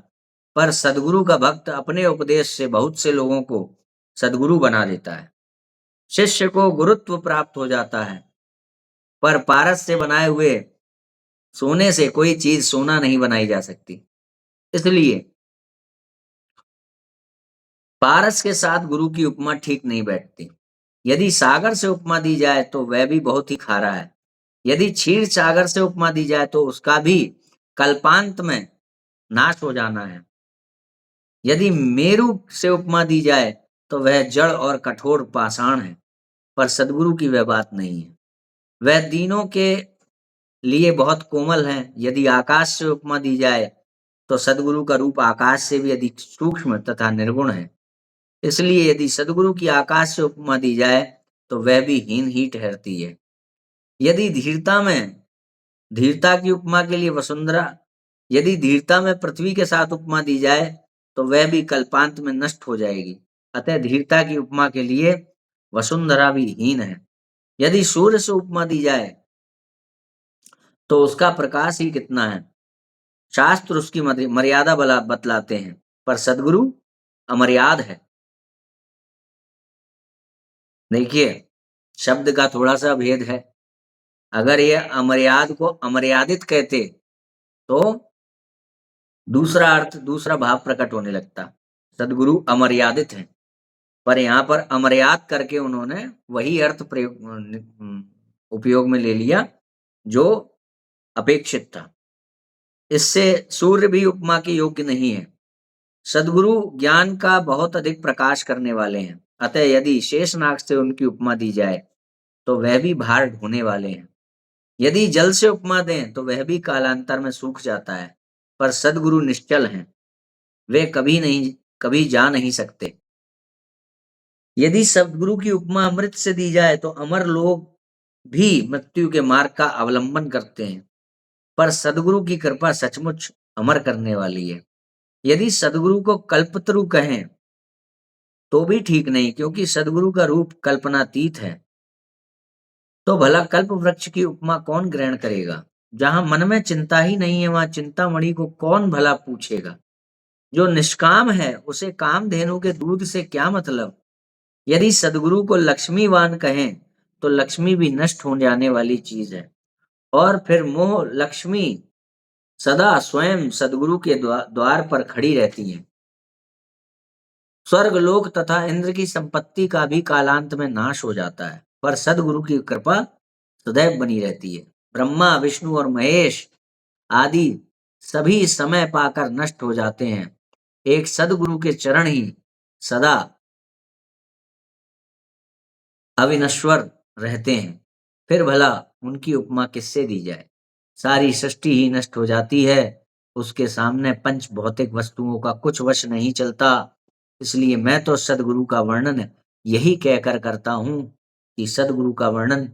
पर सदगुरु का भक्त अपने उपदेश से बहुत से लोगों को सदगुरु बना देता है। शिष्य को गुरुत्व प्राप्त हो जाता है, पर पारस से बनाए हुए सोने से कोई चीज सोना नहीं बनाई जा सकती। इसलिए पारस के साथ गुरु की उपमा ठीक नहीं बैठती। यदि सागर से उपमा दी जाए तो वह भी बहुत ही खारा है। यदि क्षीर सागर से उपमा दी जाए तो उसका भी कल्पांत में नाश हो जाना है। यदि मेरु से उपमा दी जाए तो वह जड़ और कठोर पाषाण है, पर सदगुरु की वह बात नहीं है। वह दीनों के लिए बहुत कोमल है। यदि आकाश से उपमा दी जाए तो सदगुरु का रूप आकाश से भी अधिक सूक्ष्म तथा निर्गुण है। इसलिए यदि सदगुरु की आकाश से उपमा दी जाए तो वह भी हीन ही ठहरती है। यदि धीरता की उपमा के लिए वसुंधरा यदि धीरता में पृथ्वी के साथ उपमा दी जाए तो वह भी कल्पांत में नष्ट हो जाएगी। अतः धीरता की उपमा के लिए वसुंधरा भी हीन है। यदि सूर्य से उपमा दी जाए तो उसका प्रकाश ही कितना है। शास्त्र उसकी मर्यादा बतलाते हैं, पर सदगुरु अमर्याद है। देखिए, शब्द का थोड़ा सा भेद है। अगर ये अमर्याद को अमर्यादित कहते तो दूसरा अर्थ, दूसरा भाव प्रकट होने लगता। सदगुरु अमर्यादित है, पर यहाँ पर अमर्याद करके उन्होंने वही अर्थ उपयोग में ले लिया जो अपेक्षित था। इससे सूर्य भी उपमा के योग्य नहीं है। सदगुरु ज्ञान का बहुत अधिक प्रकाश करने वाले हैं, अतः यदि शेषनाग से उनकी उपमा दी जाए तो वह भी भार ढोने वाले हैं। यदि जल से उपमा दें तो वह भी कालांतर में सूख जाता है, पर सदगुरु निश्चल हैं, वे कभी जा नहीं सकते। यदि सदगुरु की उपमा अमृत से दी जाए तो अमर लोग भी मृत्यु के मार्ग का अवलंबन करते हैं, पर सदगुरु की कृपा सचमुच अमर करने वाली है। यदि सदगुरु को कल्पतरु कहें तो भी ठीक नहीं, क्योंकि सदगुरु का रूप कल्पनातीत है। तो भला कल्प वृक्ष की उपमा कौन ग्रहण करेगा? जहां मन में चिंता ही नहीं है वहां चिंतामणि को कौन भला पूछेगा? जो निष्काम है उसे कामधेनु के दूध से क्या मतलब? यदि सदगुरु को लक्ष्मीवान कहें तो लक्ष्मी भी नष्ट हो जाने वाली चीज है, और फिर मोह लक्ष्मी सदा स्वयं सदगुरु के द्वार पर खड़ी रहती है। स्वर्ग लोक तथा इंद्र की संपत्ति का भी कालांत में नाश हो जाता है, पर सदगुरु की कृपा सदैव बनी रहती है। ब्रह्मा विष्णु और महेश आदि सभी समय पाकर नष्ट हो जाते हैं, एक सदगुरु के चरण ही सदा अविनश्वर रहते हैं। फिर भला उनकी उपमा किससे दी जाए? सारी सृष्टि ही नष्ट हो जाती है, उसके सामने पंच भौतिक वस्तुओं का कुछ वश नहीं चलता। इसलिए मैं तो सदगुरु का वर्णन यही कहकर करता हूं कि सदगुरु का वर्णन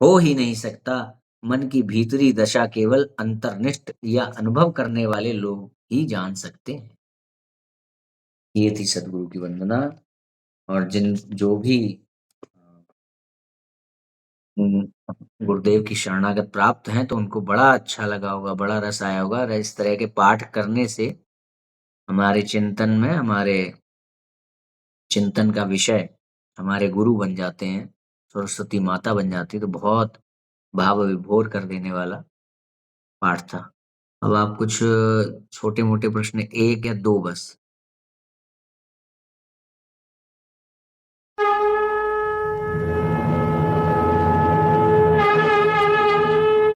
हो ही नहीं सकता। मन की भीतरी दशा केवल अंतर्निष्ठ या अनुभव करने वाले लोग ही जान सकते हैं। ये थी सदगुरु की वंदना। और जो भी गुरुदेव की शरणागत प्राप्त हैं तो उनको बड़ा अच्छा लगा होगा, बड़ा रस आया होगा। और इस तरह के पाठ करने से हमारे चिंतन का विषय हमारे गुरु बन जाते हैं, सरस्वती माता बन जाती है। तो बहुत भाव विभोर कर देने वाला पाठ था। अब आप कुछ छोटे मोटे प्रश्न, 1 या 2 बस।